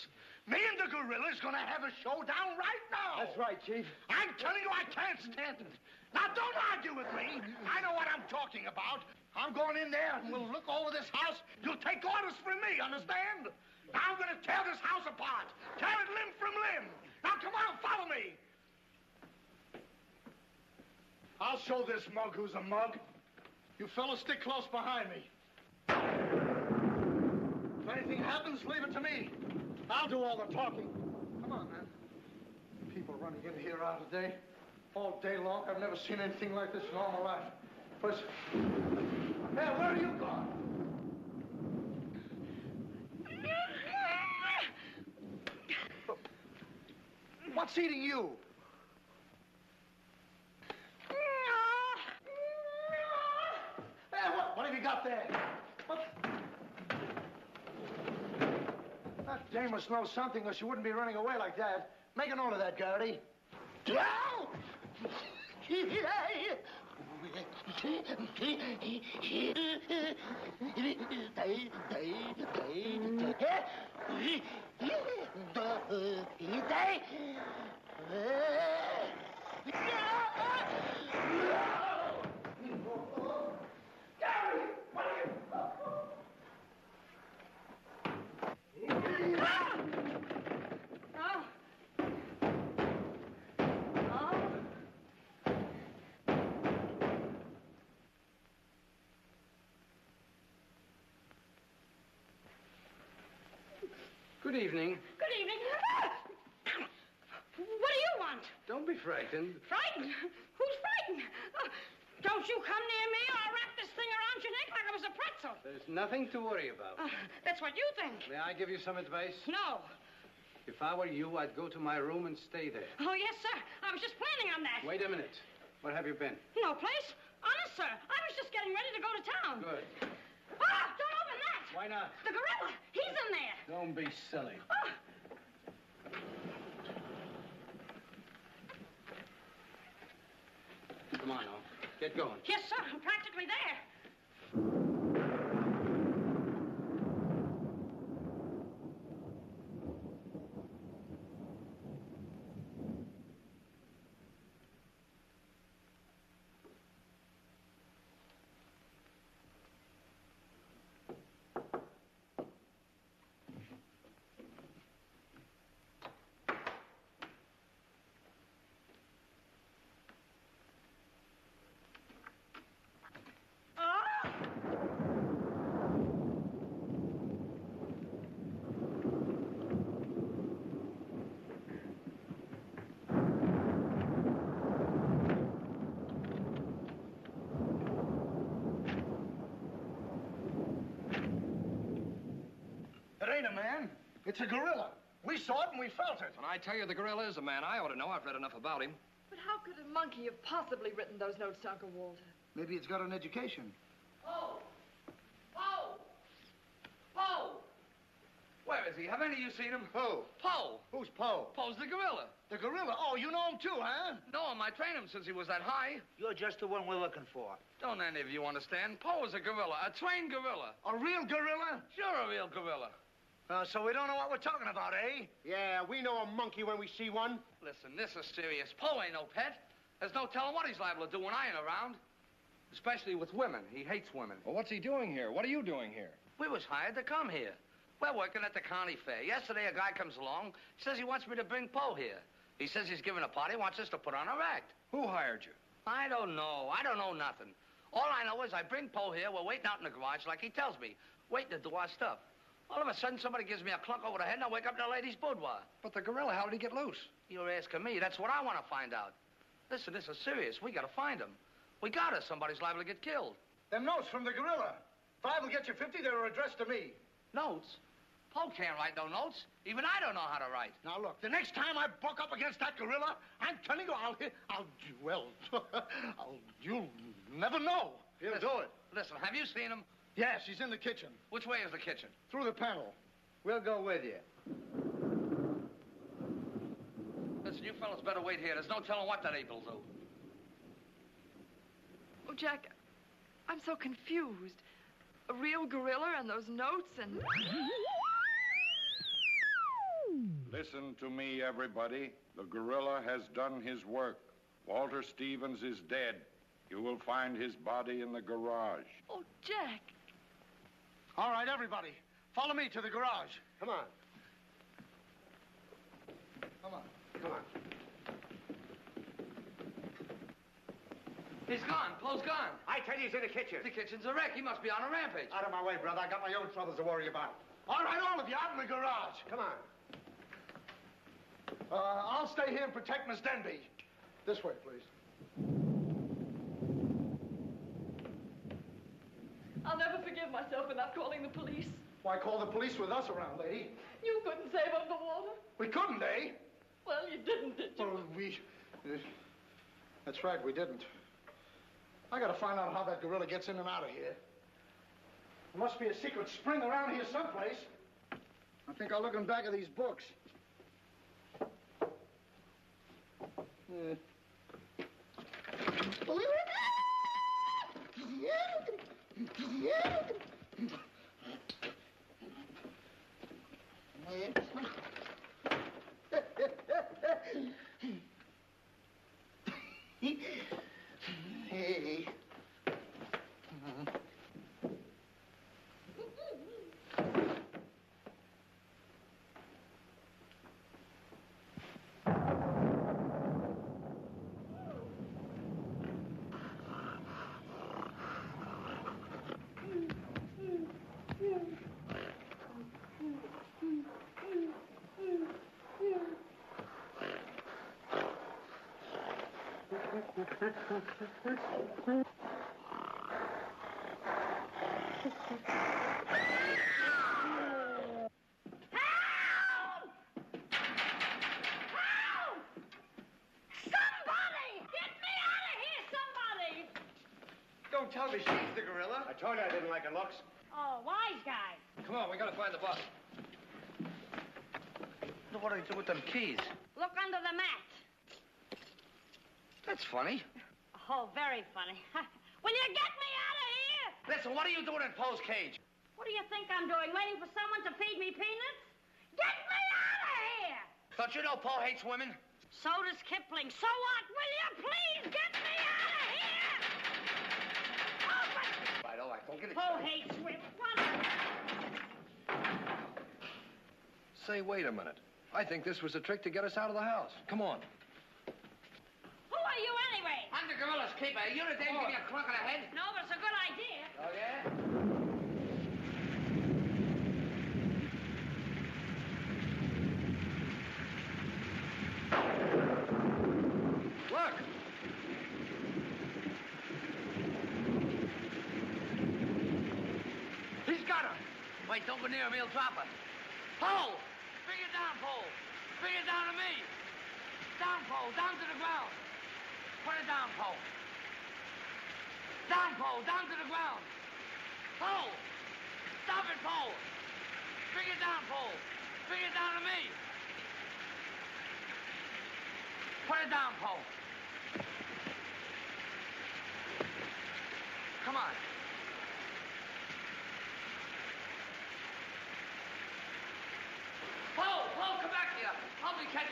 Me and the gorilla's gonna have a showdown right now.
That's right, Chief.
I'm telling you, I can't stand it. Now, don't argue with me. I know what I'm talking about. I'm going in there and we'll look over this house. You'll take orders from me, understand? Now I'm gonna tear this house apart. Tear it limb from limb. Now, come on, follow me. I'll show this mug who's a mug.
You fellas stick close behind me. If anything happens, leave it to me. I'll do all the talking. Come on, man. People running in here out of day, all day long. I've never seen anything like this in all my life. First, hey, where are you going? What's eating you? Hey, what have you got there? What? That dame must know something, or she wouldn't be running away like that. Make a note of that, Garrity.
Good evening.
Good evening. What do you want?
Don't be frightened.
Frightened? Who's frightened? Don't you come near me or I'll wrap this thing around your neck like it was a pretzel.
There's nothing to worry about.
That's what you think.
May I give you some advice?
No.
If I were you, I'd go to my room and stay there.
Oh, yes, sir. I was just planning on that.
Wait a minute. Where have you been?
No place. Honest, sir. I was just getting ready to go to town.
Good.
Don't open that.
Why not?
The gorilla. He's in there.
Don't be silly. Come on, now. Get going.
Yes, sir. I'm practically there.
Ain't a man. It's a gorilla. We saw it and we felt it.
When I tell you the gorilla is a man, I ought to know. I've read enough about him.
But how could a monkey have possibly written those notes to Uncle Walter?
Maybe it's got an education.
Poe! Poe! Poe! Where is he? Have any of you seen him?
Who?
Poe.
Who's Poe?
Poe's the gorilla.
The gorilla? Oh, you know him too, huh?
No, I trained him since he was that high.
You're just the one we're looking for.
Don't any of you understand? Poe is a gorilla, a trained gorilla.
A real gorilla?
Sure, a real gorilla.
So we don't know what we're talking about, eh?
Yeah, we know a monkey when we see one.
Listen, this is serious. Poe ain't no pet. There's no telling what he's liable to do when I ain't around. Especially with women. He hates women.
Well, what's he doing here? What are you doing here?
We was hired to come here. We're working at the county fair. Yesterday, a guy comes along, says he wants me to bring Poe here. He says he's giving a party, wants us to put on a act.
Who hired you?
I don't know. I don't know nothing. All I know is I bring Poe here, we're waiting out in the garage like he tells me, waiting to do our stuff. All of a sudden, somebody gives me a clunk over the head, and I wake up in a lady's boudoir.
But the gorilla, how did he get loose?
You're asking me. That's what I want to find out. Listen, this is serious. We got to find him. We got us. Somebody's liable to get killed.
Them notes from the gorilla. If I will get you 50, they were addressed to me.
Notes? Poe can't write no notes. Even I don't know how to write.
Now, look, the next time I buck up against that gorilla, I'm telling you, you'll never know. He'll do it.
Listen, have you seen him?
Yeah, she's in the kitchen.
Which way is the kitchen?
Through the panel.
We'll go with you.
Listen, you fellas better wait here. There's no telling what that ape will do.
Oh, Jack, I'm so confused. A real gorilla and those notes and...
Listen to me, everybody. The gorilla has done his work. Walter Stevens is dead. You will find his body in the garage.
Oh, Jack.
All right, everybody. Follow me to the garage.
Come on.
Come on.
Come on.
He's gone. Poe's gone.
I tell you, he's in the kitchen.
The kitchen's a wreck. He must be on a rampage.
Out of my way, brother. I got my own troubles to worry about.
All right, all of you, out in the garage. Come on. I'll stay here and protect Miss Denby. This way, please.
I'll never forgive myself for not calling the police.
Why call the police with us around, lady?
You couldn't save Underwater.
We couldn't, eh?
Well, you didn't, did you?
Well, that's right, we didn't. I gotta find out how that gorilla gets in and out of here. There must be a secret spring around here someplace. I think I'll look in back of these books. Hey.
Don't tell me she's the gorilla. I told you I didn't like her looks.
Oh, wise guy.
Come on, we gotta find the boss.
What do they do with them keys?
Look under the mat.
That's funny.
Oh, very funny. Will you get me out of here?
Listen, what are you doing in Poe's cage?
What do you think I'm doing? Waiting for someone to feed me peanuts? Get me out of here!
Don't you know Poe hates women?
So does Kipling. So what? Will you please get me out of here?
All right, don't get it.
Poe hates women. What?
Say, wait a minute. I think this was a trick to get us out of the house. Come on.
Who are you anyway?
I'm the gorilla's keeper. You the dame give me a clunk on the head?
No, but it's a good idea.
Oh, yeah?
Look!
He's got her. Wait, don't go near him. He'll drop her. Poe! Bring it down, Poe. Bring it down to me. Down, Poe. Down to the ground. Put it down, Poe. Down, Poe. Down to the ground. Poe! Stop it, Poe. Bring it down, Poe. Bring it down to me. Put it down, Poe. Come on. Poe, come back here. Help me catch it.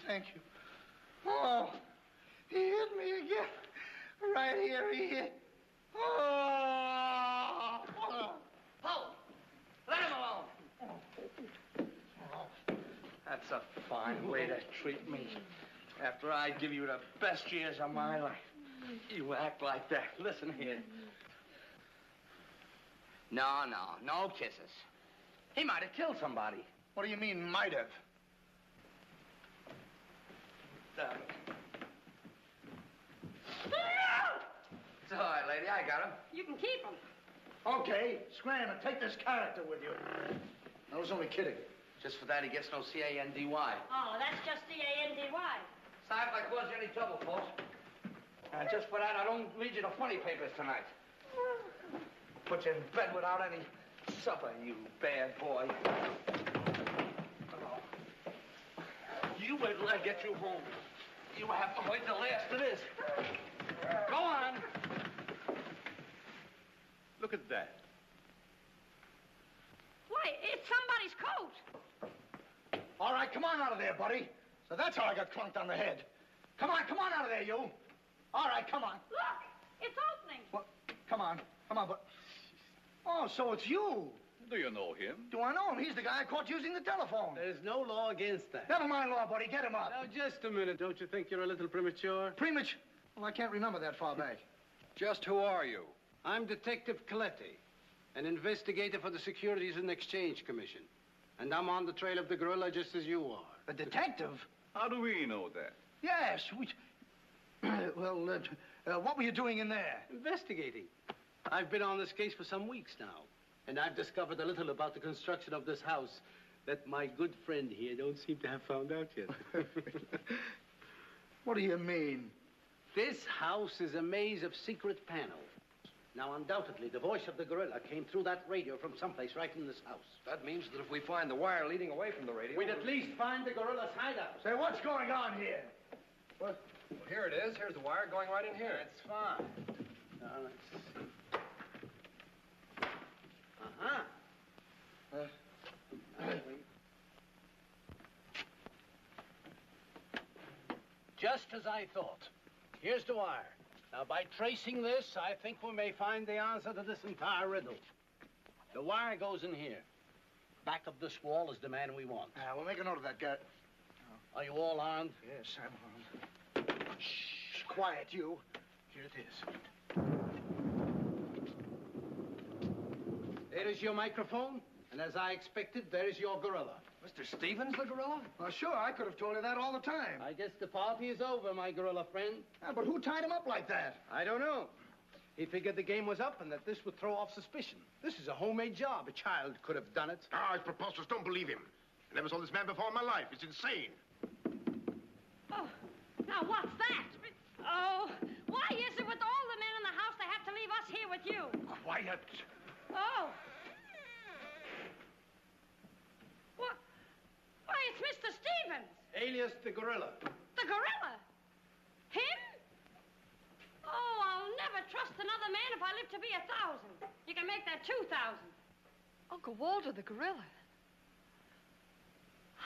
Thank you. Oh, he hit me again. Right here, he hit. Oh.
Poe, let him alone. That's a fine way to treat me. After I give you the best years of my life, you act like that. Listen here. No kisses. He might have killed somebody.
What do you mean, might have?
It's all right, lady. I got him.
You can keep him.
Okay, scram and take this character with you. I was only kidding.
Just for that, he gets no C-A-N-D-Y.
Oh, that's just C-A-N-D-Y.
Sorry if I caused you any trouble, folks. And just for that, I don't read you the funny papers tonight. Put you in bed without any supper, you bad boy. You wait till I get you home. You have to wait the last of this. Go on.
Look at that.
Why, it's somebody's coat.
All right, come on out of there, buddy. So that's how I got clunked on the head. Come on out of there, you. All right, come on.
Look, it's opening.
Well, come on, but... Oh, so it's you.
Do you know him?
Do I know him? He's the guy I caught using the telephone.
There's no law against that.
Never mind law, buddy. Get him up.
Now, just a minute. Don't you think you're a little premature?
Premature? Well, I can't remember that far back.
Just who are you?
I'm Detective Calleia, an investigator for the Securities and Exchange Commission. And I'm on the trail of the gorilla just as you are.
A detective?
How do we know that?
Yes. What were you doing in there?
Investigating. I've been on this case for some weeks now. And I've discovered a little about the construction of this house that my good friend here don't seem to have found out yet.
What do you mean?
This house is a maze of secret panels. Now, undoubtedly, the voice of the gorilla came through that radio from someplace right in this house.
That means that if we find the wire leading away from the radio...
we'd at least find the gorilla's hideout.
Say, what's going on here?
What? Well, here it is. Here's the wire going right in here.
That's fine. Now, let's see. Just as I thought. Here's the wire. Now, by tracing this, I think we may find the answer to this entire riddle. The wire goes in here. Back of this wall is the man we want.
We'll make a note of that, Garrett.
Are you all armed?
Yes, I'm armed. Shh, quiet, you. Here it is.
There is your microphone, and as I expected, there is your gorilla.
Mr. Stevens, the gorilla?
Well, sure, I could have told you that all the time.
I guess the party is over, my gorilla friend.
But who tied him up like that?
I don't know. He figured the game was up and that this would throw off suspicion. This is a homemade job. A child could have done it.
Ah, it's preposterous. Don't believe him. I never saw this man before in my life. It's insane.
Oh, now what's that? Oh, why is it with all the men in the house they have to leave us here with you?
Quiet.
Oh. What? Why, it's Mr. Stevens.
Alias the gorilla.
The gorilla? Him? Oh, I'll never trust another man if I live to be 1,000. You can make that 2,000.
Uncle Walter, the gorilla.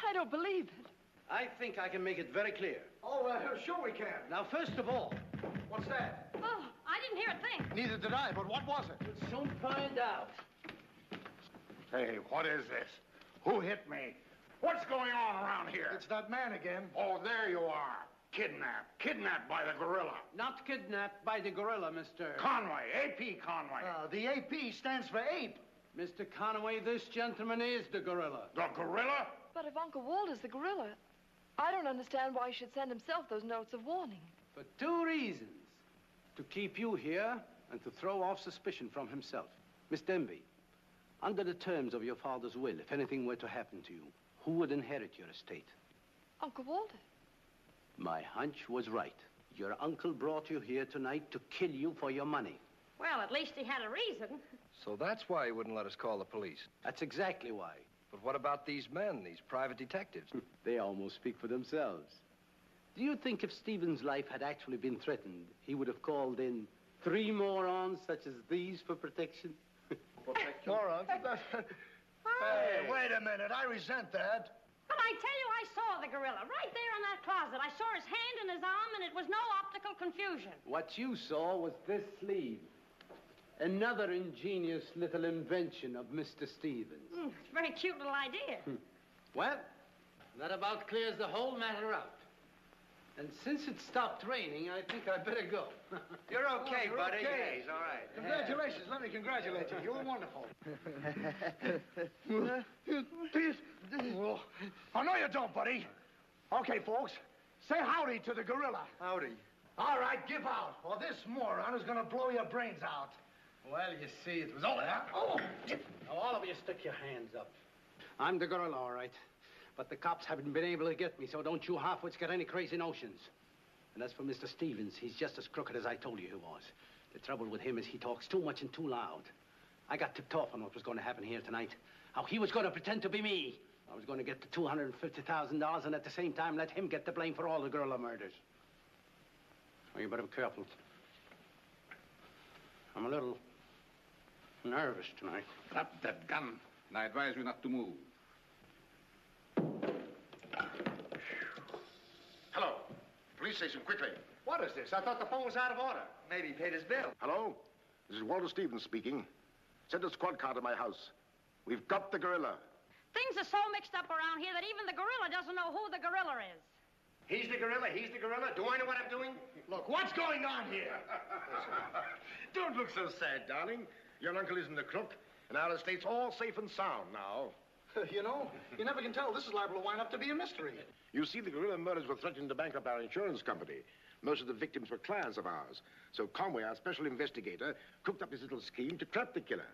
I don't believe it.
I think I can make it very clear.
Oh, sure we can.
Now, first of all...
What's that?
Oh, I didn't hear a thing.
Neither did I, but what was it?
We'll soon find out.
Hey, what is this? Who hit me? What's going on around here?
It's that man again.
Oh, there you are. Kidnapped. Kidnapped by the gorilla.
Not kidnapped by the gorilla, Mr.
Conway. A.P. Conway.
The AP stands for ape.
Mr. Conway, this gentleman is the gorilla.
The gorilla?
But if Uncle Walter's the gorilla, I don't understand why he should send himself those notes of warning.
For 2 reasons. To keep you here and to throw off suspicion from himself. Miss Denby, under the terms of your father's will, if anything were to happen to you, who would inherit your estate?
Uncle Walter.
My hunch was right. Your uncle brought you here tonight to kill you for your money.
Well, at least he had a reason.
So that's why he wouldn't let us call the police.
That's exactly why.
But what about these men, these private detectives?
They almost speak for themselves. Do you think if Stephen's life had actually been threatened, he would have called in 3 morons such as these for protection?
Morons? Hey, wait a minute. I resent that.
But I tell you, I saw the gorilla right there in that closet. I saw his hand and his arm, and it was no optical confusion.
What you saw was this sleeve. Another ingenious little invention of Mr. Stevens.
It's a very cute little idea.
Well, that about clears the whole matter out. And since it stopped raining, I think I'd better go.
You're okay,
you're
buddy.
okay.
Yeah, he's all right.
Congratulations. Let me congratulate you. You were wonderful. Oh, no, you don't, buddy. Okay, folks. Say howdy to the gorilla.
Howdy.
All right, give out, or this moron is going to blow your brains out.
Well, you see, it was all that. Oh! Now, all of you stick your hands up. I'm the gorilla, all right. But the cops haven't been able to get me, so don't you halfwits get any crazy notions. And as for Mr. Stevens, he's just as crooked as I told you he was. The trouble with him is he talks too much and too loud. I got tipped off on what was going to happen here tonight. How he was going to pretend to be me. I was going to get the $250,000 and at the same time let him get the blame for all the gorilla murders. Well, you better be careful. I'm a little nervous tonight.
Drop that gun, and I advise you not to move.
Hello. Police station, quickly.
What is this? I thought the phone was out of order. Maybe he paid his bill.
Hello? This is Walter Stevens speaking. Send a squad car to my house. We've got the gorilla.
Things are so mixed up around here that even the gorilla doesn't know who the gorilla is.
He's the gorilla, he's the gorilla. Do I know what I'm doing?
Look, what's going on here? Don't look so sad, darling. Your uncle isn't a crook, and our estate's all safe and sound now.
You know, you never can tell. This is liable to wind up to be a mystery.
You see, the gorilla murders were threatening to bankrupt our insurance company. Most of the victims were clients of ours. So Conway, our special investigator, cooked up this little scheme to trap the killer.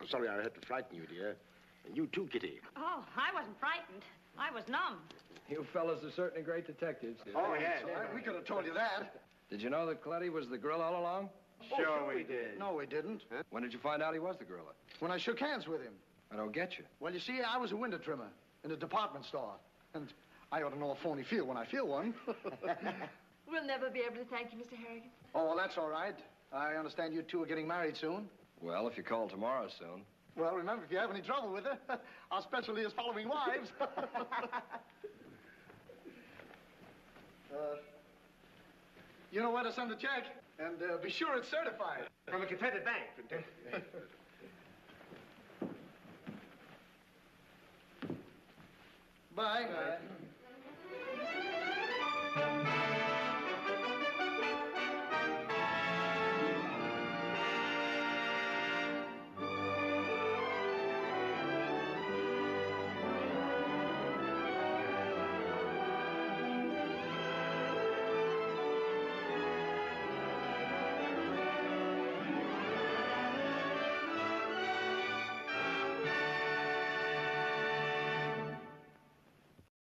I'm sorry I had to frighten you, dear. And you too, Kitty.
Oh, I wasn't frightened. I was numb.
You fellas are certainly great detectives.
Oh, yes. We could have told you that.
Did you know that Calleia was the gorilla all along?
Sure we did. No, we didn't.
Huh? When did you find out he was the gorilla?
When I shook hands with him.
I don't get you.
Well, you see, I was a window trimmer in a department store. And I ought to know a phony feel when I feel one.
We'll never be able to thank you, Mr. Harrigan.
Oh, well, that's all right. I understand you two are getting married soon.
Well, if you call tomorrow soon.
Well, remember, if you have any trouble with her, our specialty is following wives. You know where to send the check, and be sure it's certified.
From a Confederate bank.
Bye. Bye.